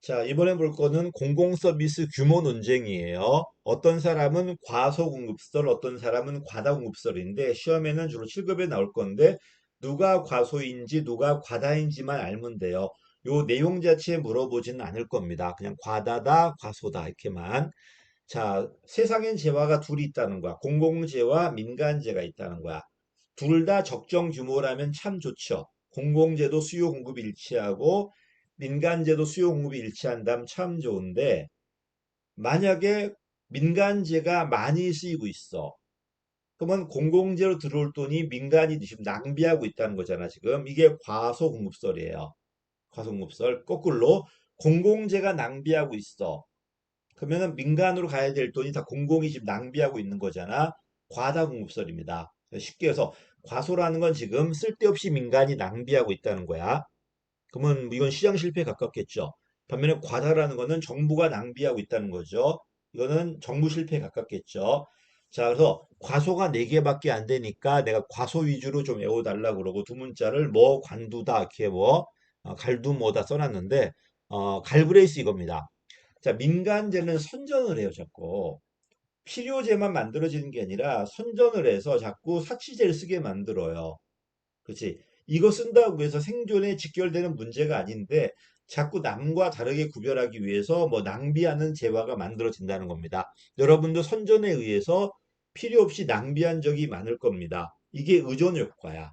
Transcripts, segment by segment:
자, 이번에 볼 거는 공공서비스 규모 논쟁이에요. 어떤 사람은 과소공급설, 어떤 사람은 과다공급설인데 시험에는 주로 7급에 나올 건데 누가 과소인지 누가 과다인지만 알면 돼요. 요 내용 자체에 물어보지는 않을 겁니다. 그냥 과다다, 과소다 이렇게만. 자, 세상엔 재화가 둘이 있다는 거야. 공공재와 민간재가 있다는 거야. 둘 다 적정 규모라면 참 좋죠. 공공재도 수요 공급이 일치하고 민간재도 수요 공급이 일치한다면 참 좋은데 만약에 민간재가 많이 쓰이고 있어. 그러면 공공재로 들어올 돈이 민간이 지금 낭비하고 있다는 거잖아, 지금. 이게 과소공급설이에요. 과소공급설. 거꾸로 공공재가 낭비하고 있어. 그러면은 민간으로 가야 될 돈이 다 공공이 지금 낭비하고 있는 거잖아. 과다공급설입니다. 쉽게 해서 과소라는 건 지금 쓸데없이 민간이 낭비하고 있다는 거야. 그러면 이건 시장 실패에 가깝겠죠. 반면에 과다라는 거는 정부가 낭비하고 있다는 거죠. 이거는 정부 실패에 가깝겠죠. 자, 그래서 과소가 4개밖에 안 되니까 내가 과소 위주로 좀 외워달라고 그러고 두 문자를 뭐 관두다 이렇게 뭐 갈두모다 써놨는데 갈브레이스 이겁니다. 자, 민간재는 선전을 해요, 자꾸. 필요재만 만들어지는 게 아니라 선전을 해서 자꾸 사치재를 쓰게 만들어요. 그렇지? 이거 쓴다고 해서 생존에 직결되는 문제가 아닌데 자꾸 남과 다르게 구별하기 위해서 뭐 낭비하는 재화가 만들어진다는 겁니다. 여러분도 선전에 의해서 필요 없이 낭비한 적이 많을 겁니다. 이게 의존 효과야.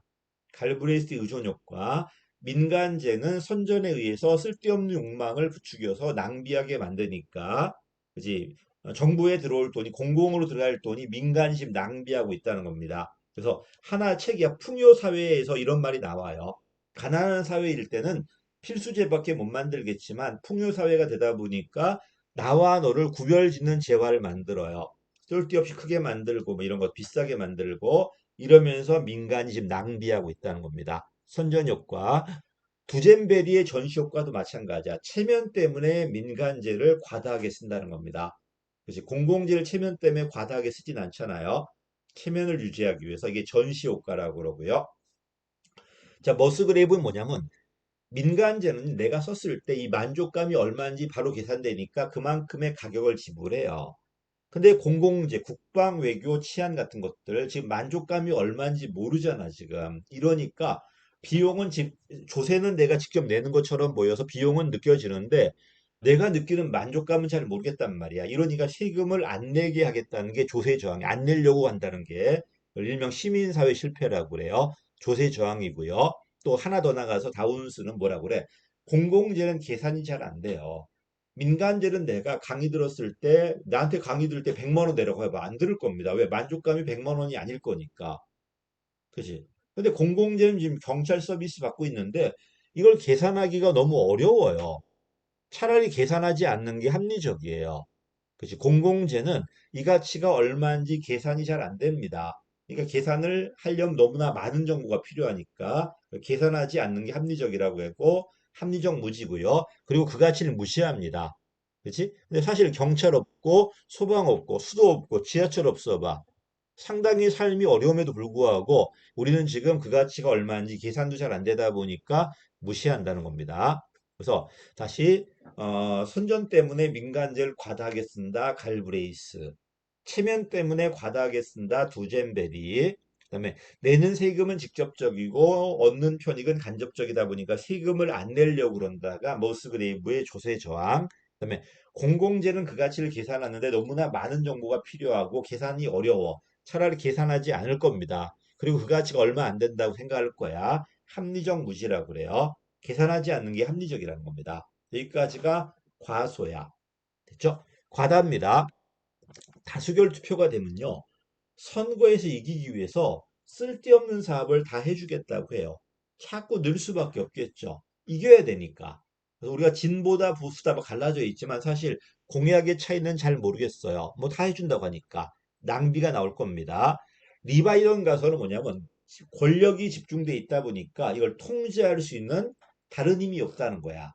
갈브레이스 의존 효과. 민간재는 선전에 의해서 쓸데없는 욕망을 부추겨서 낭비하게 만드니까, 그지? 정부에 들어올 돈이 공공으로 들어갈 돈이 민간이 지금 낭비하고 있다는 겁니다. 그래서 하나 책이야 풍요 사회에서 이런 말이 나와요. 가난한 사회일 때는 필수재밖에 못 만들겠지만 풍요 사회가 되다 보니까 나와 너를 구별짓는 재화를 만들어요. 쓸데없이 크게 만들고 뭐 이런 거 비싸게 만들고 이러면서 민간이 지금 낭비하고 있다는 겁니다. 선전효과. 두젠베리의 전시효과도 마찬가지야. 체면 때문에 민간재를 과다하게 쓴다는 겁니다. 그렇지. 공공재를 체면 때문에 과다하게 쓰진 않잖아요. 체면을 유지하기 위해서 이게 전시효과라고 그러고요. 자, 머스그레이브는 뭐냐면 민간재는 내가 썼을 때 이 만족감이 얼마인지 바로 계산되니까 그만큼의 가격을 지불해요. 근데 공공재, 국방, 외교, 치안 같은 것들 지금 만족감이 얼마인지 모르잖아, 지금. 이러니까 비용은 조세는 내가 직접 내는 것처럼 보여서 비용은 느껴지는데 내가 느끼는 만족감은 잘 모르겠단 말이야. 이러니까 세금을 안 내게 하겠다는 게 조세 저항이 안 내려고 한다는 게 일명 시민사회 실패라고 그래요. 조세 저항이고요. 또 하나 더 나가서 다운스는 뭐라고 그래? 공공재는 계산이 잘 안 돼요. 민간재는 내가 강의 들었을 때 나한테 강의 들을 때 100만 원 내라고 해봐. 안 들을 겁니다. 왜? 만족감이 100만 원이 아닐 거니까. 그지? 근데 공공재는 지금 경찰 서비스 받고 있는데 이걸 계산하기가 너무 어려워요. 차라리 계산하지 않는 게 합리적이에요. 그치? 공공재는 이 가치가 얼마인지 계산이 잘 안 됩니다. 그러니까 계산을 하려면 너무나 많은 정보가 필요하니까 계산하지 않는 게 합리적이라고 했고 합리적 무지고요. 그리고 그 가치를 무시합니다. 그렇지? 근데 사실 경찰 없고 소방 없고 수도 없고 지하철 없어 봐. 상당히 삶이 어려움에도 불구하고 우리는 지금 그 가치가 얼마인지 계산도 잘 안 되다 보니까 무시한다는 겁니다. 그래서 다시 선전 때문에 민간재를 과다하게 쓴다 갈브레이스, 체면 때문에 과다하게 쓴다 두젠베리, 그다음에 내는 세금은 직접적이고 얻는 편익은 간접적이다 보니까 세금을 안 내려고 그런다가 머스그레이브의 조세 저항, 그다음에 공공재는 그 가치를 계산하는데 너무나 많은 정보가 필요하고 계산이 어려워. 차라리 계산하지 않을 겁니다. 그리고 그 가치가 얼마 안 된다고 생각할 거야. 합리적 무지라고 그래요. 계산하지 않는 게 합리적이라는 겁니다. 여기까지가 과소야. 됐죠? 과다입니다. 다수결 투표가 되면요. 선거에서 이기기 위해서 쓸데없는 사업을 다 해주겠다고 해요. 자꾸 늘 수밖에 없겠죠. 이겨야 되니까. 그래서 우리가 진보다 보수다 뭐 갈라져 있지만 사실 공약의 차이는 잘 모르겠어요. 뭐 다 해준다고 하니까 낭비가 나올 겁니다. 리바이런 가설은 뭐냐면 권력이 집중돼 있다 보니까 이걸 통제할 수 있는 다른 힘이 없다는 거야.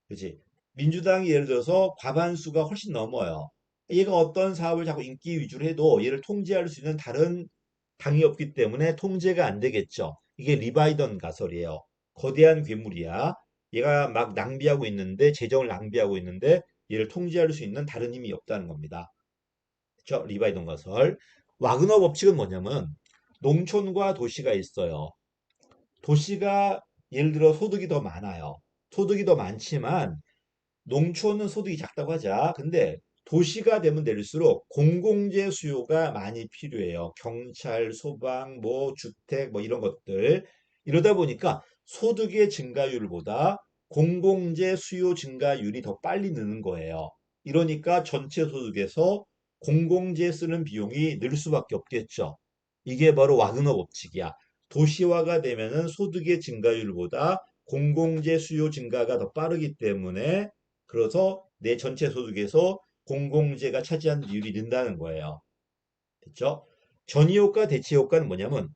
그지? 민주당이 예를 들어서 과반수가 훨씬 넘어요. 얘가 어떤 사업을 자꾸 인기 위주로 해도 얘를 통제할 수 있는 다른 당이 없기 때문에 통제가 안 되겠죠. 이게 리바이던 가설이에요. 거대한 괴물이야. 얘가 막 낭비하고 있는데 재정을 낭비하고 있는데 얘를 통제할 수 있는 다른 힘이 없다는 겁니다. 그렇죠? 리바이 동가설. 와그너 법칙은 뭐냐면 농촌과 도시가 있어요. 도시가 예를 들어 소득이 더 많아요. 소득이 더 많지만 농촌은 소득이 작다고 하자. 근데 도시가 되면 될수록 공공재 수요가 많이 필요해요. 경찰, 소방, 뭐 주택, 뭐 이런 것들. 이러다 보니까 소득의 증가율보다 공공재 수요 증가율이 더 빨리 느는 거예요. 이러니까 전체 소득에서 공공재 쓰는 비용이 늘 수밖에 없겠죠. 이게 바로 와그너 법칙이야. 도시화가 되면은 소득의 증가율보다 공공재 수요 증가가 더 빠르기 때문에 그래서 내 전체 소득에서 공공재가 차지하는 비율이 는다는 거예요. 됐죠? 전이효과, 대체효과는 뭐냐면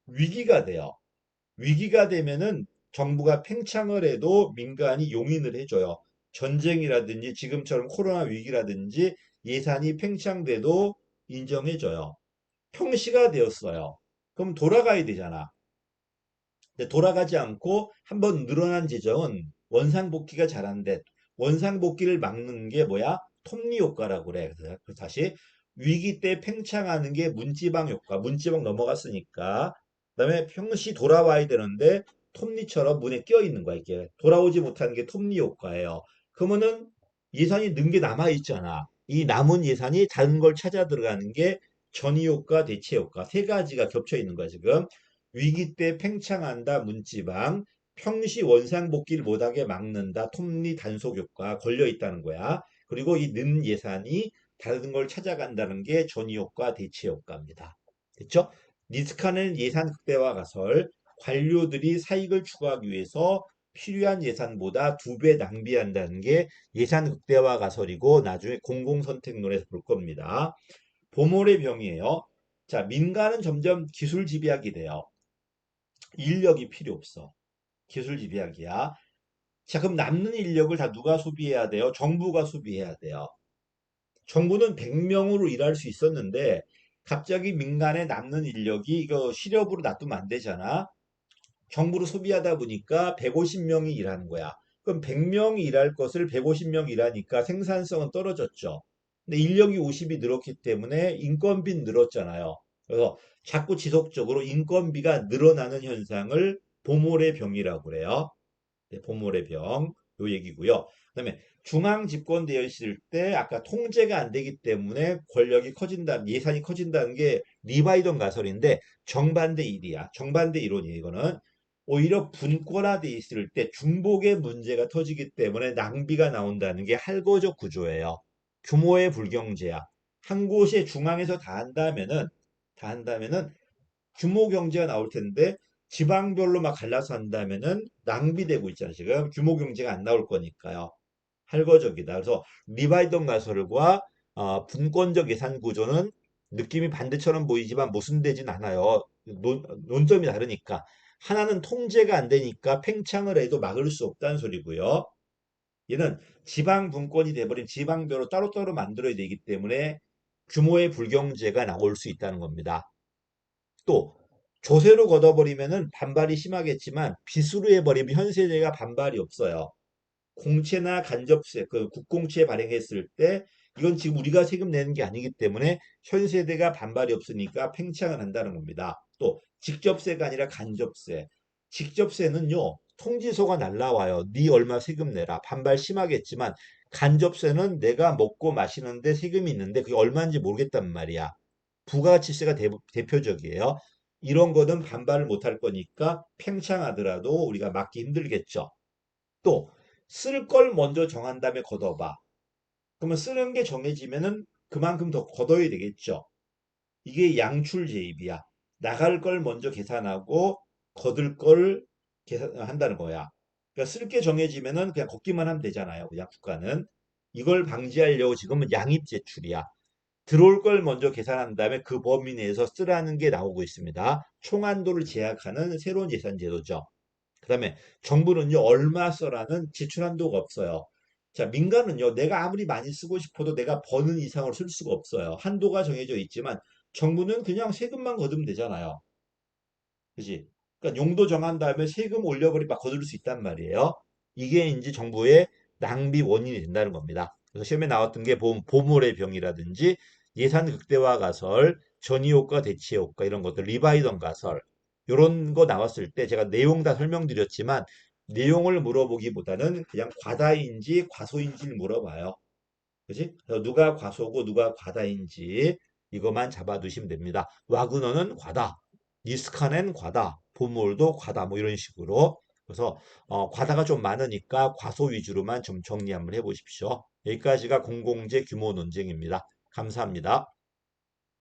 위기가 돼요. 위기가 되면은 정부가 팽창을 해도 민간이 용인을 해줘요. 전쟁이라든지 지금처럼 코로나 위기라든지 예산이 팽창돼도 인정해줘요. 평시가 되었어요. 그럼 돌아가야 되잖아. 근데 돌아가지 않고 한번 늘어난 재정은 원상복귀가 잘 안 돼. 원상복귀를 막는 게 뭐야? 톱니 효과라고 그래. 그래서 다시 위기 때 팽창하는 게 문지방 효과. 문지방 넘어갔으니까. 그다음에 평시 돌아와야 되는데 톱니처럼 문에 끼어 있는 거야, 이게. 돌아오지 못하는 게 톱니 효과예요. 그러면은 예산이 는 게 남아 있잖아. 이 남은 예산이 다른 걸 찾아 들어가는 게 전이 효과, 대체 효과 세 가지가 겹쳐 있는 거야, 지금. 위기 때 팽창한다 문지방, 평시 원상복귀를 못하게 막는다 톱니 단속 효과 걸려 있다는 거야. 그리고 이 는 예산이 다른 걸 찾아간다는 게 전이 효과, 대체 효과입니다. 됐죠? 리스크하는 예산 극대화 가설, 관료들이 사익을 추구하기 위해서 필요한 예산보다 2배 낭비한다는 게 예산 극대화 가설이고 나중에 공공선택론에서 볼 겁니다. 보몰의 병이에요. 자, 민간은 점점 기술 집약이 돼요. 인력이 필요 없어. 기술 집약이야. 자, 그럼 남는 인력을 다 누가 소비해야 돼요? 정부가 소비해야 돼요. 정부는 100명으로 일할 수 있었는데 갑자기 민간에 남는 인력이 이거 실업으로 놔두면 안 되잖아. 정부로 소비하다 보니까 150명이 일하는 거야. 그럼 100명이 일할 것을 150명 일하니까 생산성은 떨어졌죠. 근데 인력이 50이 늘었기 때문에 인건비 늘었잖아요. 그래서 자꾸 지속적으로 인건비가 늘어나는 현상을 보몰의 병이라고 그래요. 네, 보몰의 병, 요 얘기고요. 그다음에 중앙 집권되어 있을 때 아까 통제가 안 되기 때문에 권력이 커진다, 예산이 커진다는 게 리바이던 가설인데 정반대 일이야. 정반대 이론이에요, 이거는. 오히려 분권화돼 있을 때 중복의 문제가 터지기 때문에 낭비가 나온다는 게 할거적 구조예요. 규모의 불경제야. 한 곳에 중앙에서 다 한다면은 규모 경제가 나올 텐데 지방별로 막 갈라서 한다면은 낭비되고 있잖아요. 지금 규모 경제가 안 나올 거니까요. 할거적이다. 그래서 리바이던 가설과 분권적 예산 구조는 느낌이 반대처럼 보이지만 모순되진 않아요. 논점이 다르니까. 하나는 통제가 안 되니까 팽창을 해도 막을 수 없다는 소리고요. 얘는 지방 분권이 돼버린 지방별로 따로따로 만들어야 되기 때문에 규모의 불경제가 나올 수 있다는 겁니다. 또 조세로 걷어버리면은 반발이 심하겠지만 빚으로 해버리면 현 세대가 반발이 없어요. 공채나 간접세, 그 국공채 발행했을 때 이건 지금 우리가 세금 내는 게 아니기 때문에 현 세대가 반발이 없으니까 팽창을 한다는 겁니다. 또 직접세가 아니라 간접세. 직접세는요, 통지서가 날라와요. 네 얼마 세금 내라. 반발 심하겠지만 간접세는 내가 먹고 마시는데 세금이 있는데 그게 얼마인지 모르겠단 말이야. 부가가치세가 대표적이에요. 이런 거는 반발을 못할 거니까 팽창하더라도 우리가 막기 힘들겠죠. 또 쓸 걸 먼저 정한 다음에 걷어봐. 그러면 쓰는 게 정해지면은 그만큼 더 걷어야 되겠죠. 이게 양출제입이야. 나갈 걸 먼저 계산하고 걷을 걸 계산한다는 거야. 그러니까 쓸 게 정해지면은 그냥 걷기만 하면 되잖아요. 그냥 국가는. 이걸 방지하려고 지금은 양입제출이야. 들어올 걸 먼저 계산한 다음에 그 범위 내에서 쓰라는 게 나오고 있습니다. 총한도를 제약하는 새로운 예산 제도죠. 그다음에 정부는요 얼마 써라는 지출 한도가 없어요. 자, 민간은요 내가 아무리 많이 쓰고 싶어도 내가 버는 이상으로 쓸 수가 없어요. 한도가 정해져 있지만 정부는 그냥 세금만 거두면 되잖아요. 그지? 그러니까 용도 정한 다음에 세금 올려버리면 막 거둘 수 있단 말이에요. 이게 이제 정부의 낭비 원인이 된다는 겁니다. 그래서 시험에 나왔던 게 보물의 병이라든지 예산 극대화 가설, 전이효과, 대치효과 이런 것들, 리바이던 가설 이런 거 나왔을 때 제가 내용 다 설명드렸지만 내용을 물어보기보다는 그냥 과다인지 과소인지를 물어봐요. 그지? 그래서 누가 과소고 누가 과다인지 이것만 잡아두시면 됩니다. 와그너는 과다, 니스카넨 과다, 보몰도 과다 뭐 이런 식으로. 그래서 과다가 좀 많으니까 과소 위주로만 좀 정리 한번 해보십시오. 여기까지가 공공재 규모 논쟁입니다. 감사합니다.